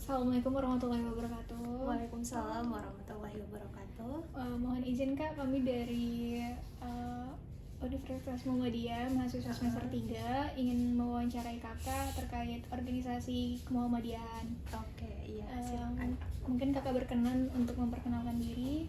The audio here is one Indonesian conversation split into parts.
Assalamualaikum warahmatullahi wabarakatuh. Waalaikumsalam warahmatullahi wabarakatuh. Mohon izin Kak, kami dari Universitas Muhammadiyah, mahasiswa semester 3 ingin mewawancarai Kakak terkait organisasi kemuhammadiyahan. Oke, iya, silakan. Mungkin Kakak berkenan untuk memperkenalkan diri.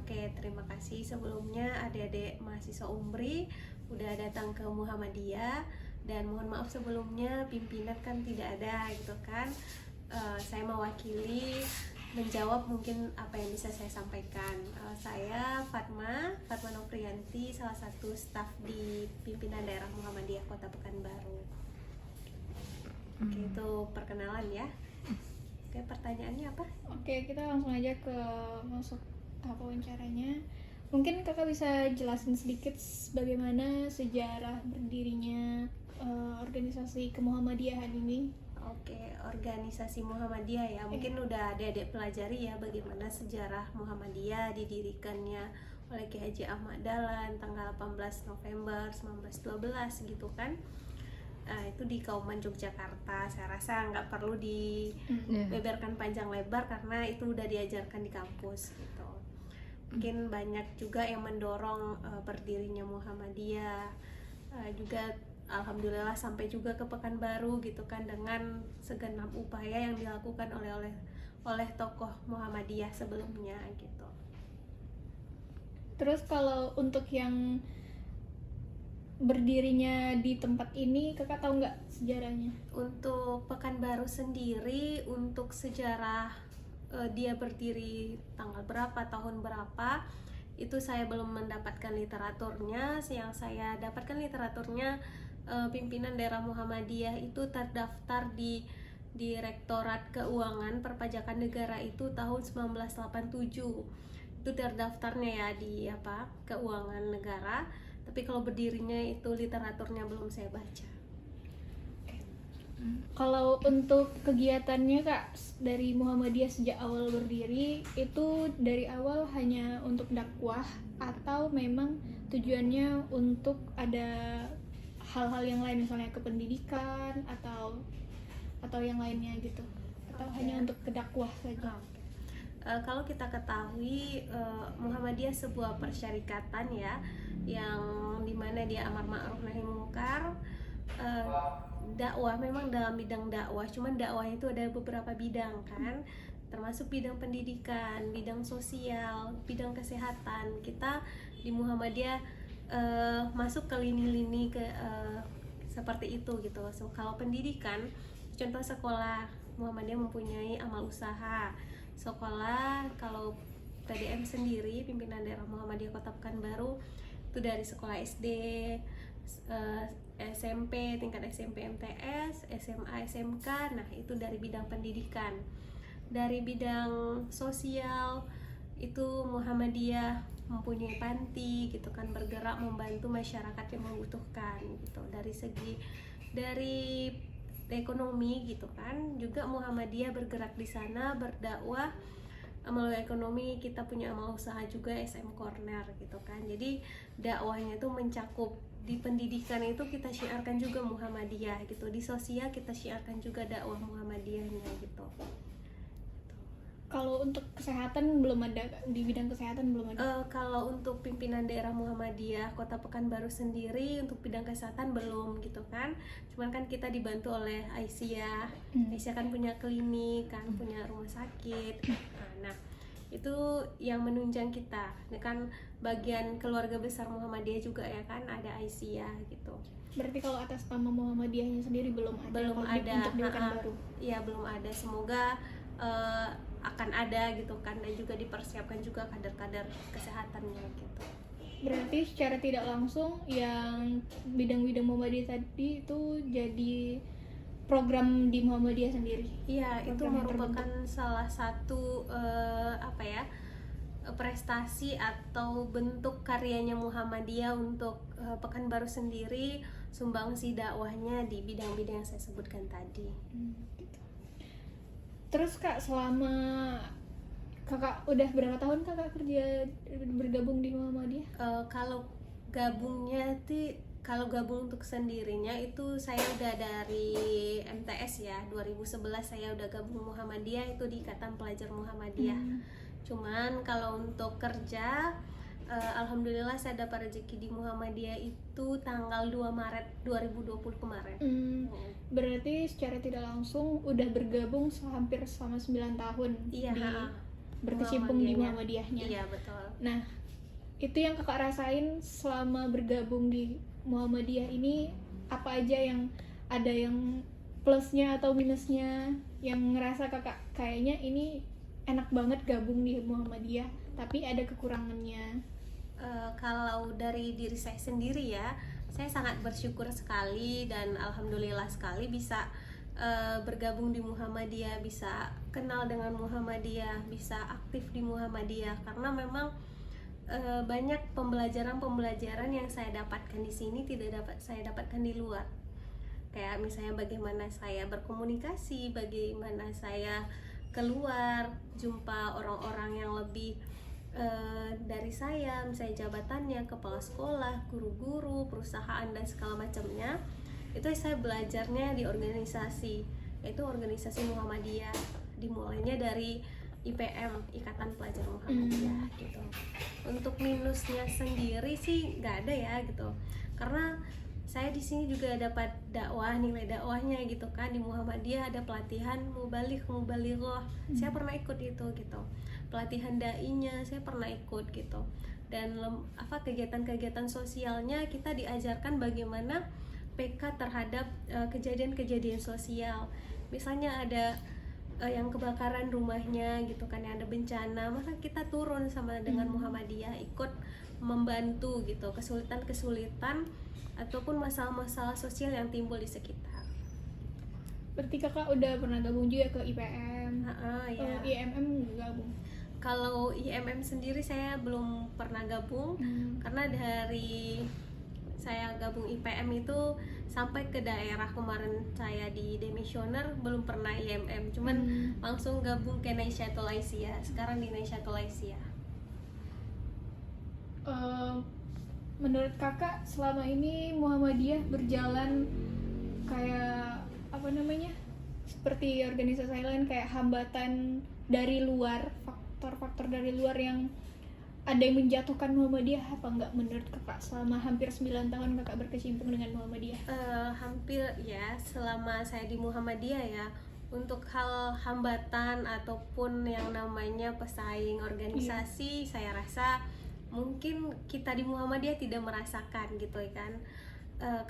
Oke, terima kasih sebelumnya adik-adik mahasiswa Umri udah datang ke Muhammadiyah, dan mohon maaf sebelumnya pimpinan kan tidak ada gitu kan. Saya mewakili menjawab mungkin apa yang bisa saya sampaikan. Saya Fatma Nofrianti, salah satu staf di pimpinan daerah Muhammadiyah Kota Pekanbaru. Oke, itu perkenalan ya. Oke, pertanyaannya apa? Oke, kita langsung aja ke masuk tahap wawancaranya. Mungkin Kakak bisa jelasin sedikit bagaimana sejarah berdirinya organisasi kemuhammadiyahan ini. Oke, organisasi Muhammadiyah ya. Mungkin udah adik-adik pelajari ya bagaimana sejarah Muhammadiyah didirikannya oleh Kiai Haji Ahmad Dahlan tanggal 18 November 1912 gitu kan. Itu di Kauman Yogyakarta. Saya rasa nggak perlu dibeberkan panjang lebar karena itu udah diajarkan di kampus gitu. Mungkin banyak juga yang mendorong berdirinya Muhammadiyah, juga alhamdulillah sampai juga ke Pekanbaru gitu kan, dengan segenap upaya yang dilakukan oleh tokoh Muhammadiyah sebelumnya gitu. Terus kalau untuk yang berdirinya di tempat ini, Kakak tahu nggak sejarahnya? Untuk Pekanbaru sendiri, untuk sejarah dia berdiri tanggal berapa, tahun berapa, itu saya belum mendapatkan literaturnya. Yang saya dapatkan literaturnya, pimpinan daerah Muhammadiyah itu terdaftar di Direktorat Keuangan Perpajakan Negara itu tahun 1987. Itu terdaftarnya ya di Keuangan Negara. Tapi kalau berdirinya itu literaturnya belum saya baca. Kalau untuk kegiatannya Kak, dari Muhammadiyah sejak awal berdiri itu dari awal hanya untuk dakwah atau memang tujuannya untuk ada hal-hal yang lain, misalnya ke pendidikan atau yang lainnya gitu, atau hanya untuk ke dakwah saja? Kalau kita ketahui, Muhammadiyah sebuah persyarikatan ya, yang dimana dia amar ma'ruf nahi mungkar, dakwah memang dalam bidang dakwah, cuman dakwah itu ada beberapa bidang kan, termasuk bidang pendidikan, bidang sosial, bidang kesehatan. Kita di Muhammadiyah masuk ke lini-lini seperti itu gitu. So, kalau pendidikan, contoh sekolah, Muhammadiyah mempunyai amal usaha. Sekolah, kalau PDM sendiri, pimpinan daerah Muhammadiyah Kota Pekanbaru, itu dari sekolah SD, SMP, tingkat SMP MTS, SMA, SMK. Nah, itu dari bidang pendidikan. Dari bidang sosial, itu Muhammadiyah mempunyai panti gitu kan, bergerak membantu masyarakat yang membutuhkan gitu. Dari ekonomi gitu kan, juga Muhammadiyah bergerak di sana, berdakwah melalui ekonomi. Kita punya amal usaha juga, SM Corner gitu kan. Jadi dakwahnya itu mencakup, di pendidikan itu kita syiarkan juga Muhammadiyah gitu, di sosial kita syiarkan juga dakwah Muhammadiyahnya gitu. Kalau untuk kesehatan belum ada, di bidang kesehatan belum ada. Kalau untuk pimpinan daerah Muhammadiyah Kota Pekanbaru sendiri, untuk bidang kesehatan belum gitu kan. Cuman kan kita dibantu oleh Aisyah. Aisyah kan punya klinik kan, punya rumah sakit. Nah, itu yang menunjang kita. Ini kan bagian keluarga besar Muhammadiyah juga ya kan, ada Aisyah gitu. Berarti kalau atas nama Muhammadiyahnya sendiri belum ada untuk di Pekanbaru? Iya, belum ada. Semoga akan ada gitu kan, dan juga dipersiapkan juga kader-kader kesehatannya gitu. Berarti secara tidak langsung yang bidang-bidang Muhammadiyah tadi itu jadi program di Muhammadiyah sendiri? Iya, itu merupakan salah satu prestasi atau bentuk karyanya Muhammadiyah untuk Pekanbaru sendiri, sumbangsi dakwahnya di bidang-bidang yang saya sebutkan tadi. Gitu. Terus Kak, selama Kakak udah berapa tahun Kakak kerja bergabung di Muhammadiyah? Kalau gabungnya Kalau gabung untuk sendirinya itu saya udah dari MTS ya, 2011 saya udah gabung Muhammadiyah, itu di Ikatan Pelajar Muhammadiyah. Cuman kalau untuk kerja, alhamdulillah saya dapat rezeki di Muhammadiyah itu tanggal 2 Maret 2020 kemarin. Berarti secara tidak langsung udah bergabung hampir selama 9 tahun Iya, berkecimpung di Muhammadiyahnya. Iya, betul. Nah, itu yang kakak rasain selama bergabung di Muhammadiyah ini, apa aja yang ada yang plusnya atau minusnya, yang ngerasa kakak kayaknya ini enak banget gabung di Muhammadiyah tapi ada kekurangannya? Kalau dari diri saya sendiri ya, saya sangat bersyukur sekali dan alhamdulillah sekali bisa bergabung di Muhammadiyah, bisa kenal dengan Muhammadiyah, bisa aktif di Muhammadiyah, karena memang banyak pembelajaran yang saya dapatkan di sini tidak dapat saya dapatkan di luar. Kayak misalnya bagaimana saya berkomunikasi, bagaimana saya keluar jumpa orang-orang yang lebih dari saya, misalnya jabatannya, kepala sekolah, guru-guru, perusahaan dan segala macamnya. Itu saya belajarnya di organisasi, yaitu organisasi Muhammadiyah. Dimulainya dari IPM, Ikatan Pelajar Muhammadiyah gitu. Untuk minusnya sendiri sih nggak ada ya gitu, karena saya di sini juga dapat dakwah, nilai dakwahnya gitu kan. Di Muhammadiyah ada pelatihan mubalighah, saya pernah ikut itu gitu. Pelatihan dai-nya saya pernah ikut gitu. Dan kegiatan-kegiatan sosialnya kita diajarkan bagaimana PK terhadap kejadian-kejadian sosial. Misalnya ada yang kebakaran rumahnya gitu kan, yang ada bencana, maka kita turun sama dengan Muhammadiyah, ikut membantu gitu kesulitan-kesulitan ataupun masalah-masalah sosial yang timbul di sekitar. Berarti kakak udah pernah gabung juga ke IPM? Ya. IMM gabung? Kalau IMM sendiri saya belum pernah gabung, karena dari saya gabung IPM itu sampai ke daerah kemarin saya di demisioner belum pernah IMM, cuman langsung gabung ke Naisyatul Aisyah, sekarang di Naisyatul Aisyah. Menurut kakak selama ini Muhammadiyah berjalan kayak apa namanya, seperti organisasi lain, kayak hambatan dari luar, faktor-faktor dari luar yang ada yang menjatuhkan Muhammadiyah apa enggak menurut kakak selama hampir 9 tahun kakak berkecimpung dengan Muhammadiyah? Hampir ya, selama saya di Muhammadiyah ya, untuk hal hambatan ataupun yang namanya pesaing organisasi, saya rasa mungkin kita di Muhammadiyah tidak merasakan gitu kan.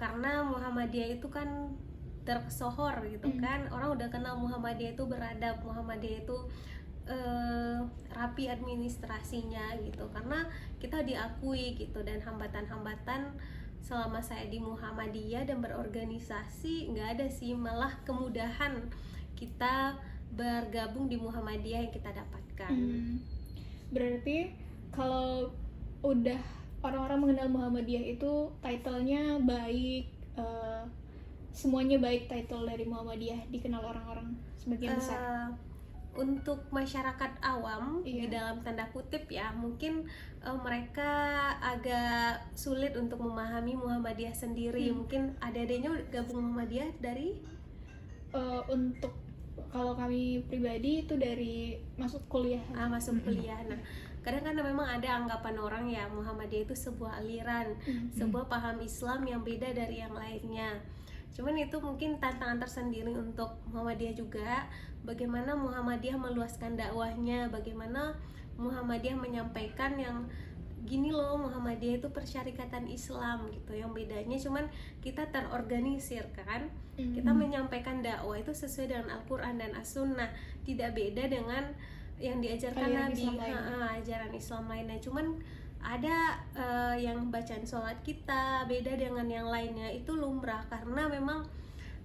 Karena Muhammadiyah itu kan tersohor gitu kan, orang udah kenal Muhammadiyah itu beradab, Muhammadiyah itu rapi administrasinya gitu, karena kita diakui gitu. Dan hambatan-hambatan selama saya di Muhammadiyah dan berorganisasi nggak ada sih, malah kemudahan kita bergabung di Muhammadiyah yang kita dapatkan. Berarti kalau udah orang-orang mengenal Muhammadiyah itu title-nya baik, semuanya baik, title dari Muhammadiyah dikenal orang-orang sebagian besar. Untuk masyarakat awam di dalam tanda kutip ya, mungkin mereka agak sulit untuk memahami Muhammadiyah sendiri. Mungkin adik-adiknya gabung Muhammadiyah dari untuk kalau kami pribadi itu dari masuk kuliah. Masuk kuliah. Nah, kadang-kadang memang ada anggapan orang ya, Muhammadiyah itu sebuah aliran, sebuah paham Islam yang beda dari yang lainnya. Cuman itu mungkin tantangan tersendiri untuk Muhammadiyah juga, bagaimana Muhammadiyah meluaskan dakwahnya, bagaimana Muhammadiyah menyampaikan yang gini loh, Muhammadiyah itu persyarikatan Islam gitu. Yang bedanya cuman kita terorganisir kan, kita menyampaikan dakwah itu sesuai dengan Al-Quran dan As-Sunnah, tidak beda dengan yang diajarkan Nabi, ajaran Islam lainnya. Cuman ada yang bacaan sholat kita beda dengan yang lainnya, itu lumrah karena memang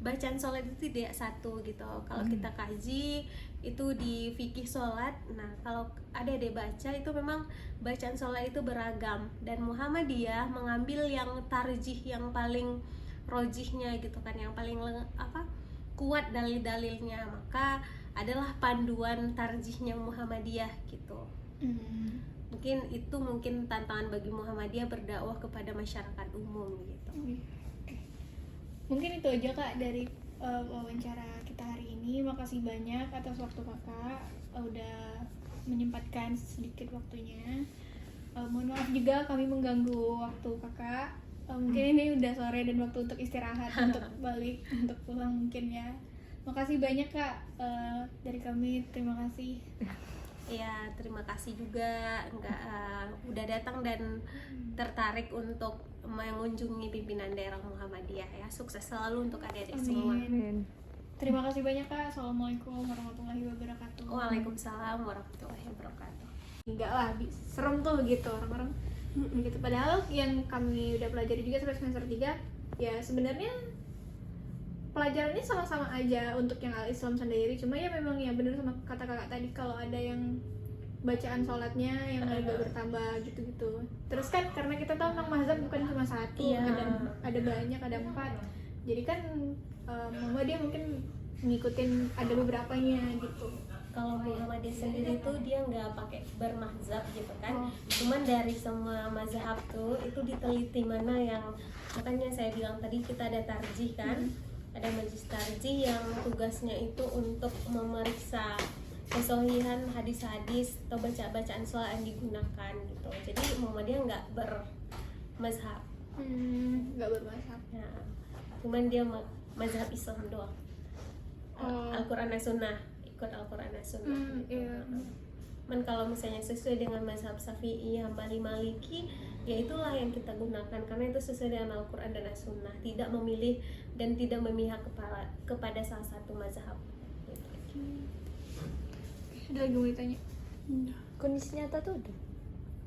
bacaan sholat itu tidak satu gitu. Kalau kita kaji itu di fikih sholat, nah kalau ada baca itu memang bacaan sholat itu beragam, dan Muhammadiyah mengambil yang tarjih, yang paling rojihnya gitu kan, yang paling kuat dalil-dalilnya, maka adalah panduan tarjihnya Muhammadiyah gitu. Mungkin itu tantangan bagi Muhammadiyah berdakwah kepada masyarakat umum gitu. Oke. Mungkin itu aja Kak dari wawancara kita hari ini. Makasih banyak atas waktu Kakak, udah menyempatkan sedikit waktunya. Mohon maaf juga kami mengganggu waktu Kakak. Mungkin ini udah sore dan waktu untuk istirahat, untuk balik, untuk pulang mungkin ya. Makasih banyak Kak, dari kami terima kasih. Ya, terima kasih juga udah datang dan tertarik untuk mengunjungi pimpinan daerah Muhammadiyah ya. Sukses selalu untuk adik-adik semua. Amin. Terima kasih banyak Kak. Assalamualaikum warahmatullahi wabarakatuh. Waalaikumsalam warahmatullahi wabarakatuh. Enggak lah, serem tuh gitu orang-orang gitu. Padahal yang kami udah pelajari juga sampai semester 3 ya sebenarnya pelajarannya sama-sama aja untuk yang al-Islam sendiri, cuma ya memang ya bener sama kata kakak tadi, kalau ada yang bacaan sholatnya yang agak bertambah gitu-gitu. Terus kan karena kita tahu tentang mazhab bukan cuma satu, Iya. ada banyak, ada 4. Jadi kan Muhammadiyah mungkin ngikutin ada beberapanya gitu. Kalau Muhammadiyah sendiri tuh dia nggak pakai bermazhab gitu kan. Oh. Cuman dari semua mazhab tuh itu diteliti mana yang, makanya saya bilang tadi kita ada tarjih kan. Ada majelis tarjih yang tugasnya itu untuk memeriksa kesohihan hadis-hadis atau bacaan sholat yang digunakan gitu. Jadi Muhammadiyah nggak bermazhab. Nggak bermazhab. Ya, cuman dia mazhab Islam doang. Al-Quran dan Sunnah, ikut Al-Quran dan Sunnah. Iya. Men kalau misalnya sesuai dengan mazhab Syafi'i, Hambali, Maliki, ya itulah yang kita gunakan karena itu sesuai dengan Al-Quran dan As-Sunnah, tidak memilih dan tidak memihak kepada salah satu mazhab. Ada lagi mau ditanya? Kondisi nyata tuh udah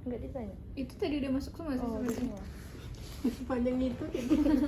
nggak ditanya. Itu tadi udah masuk semua sih Oh, sebenarnya. semua. Sepanjang itu gitu.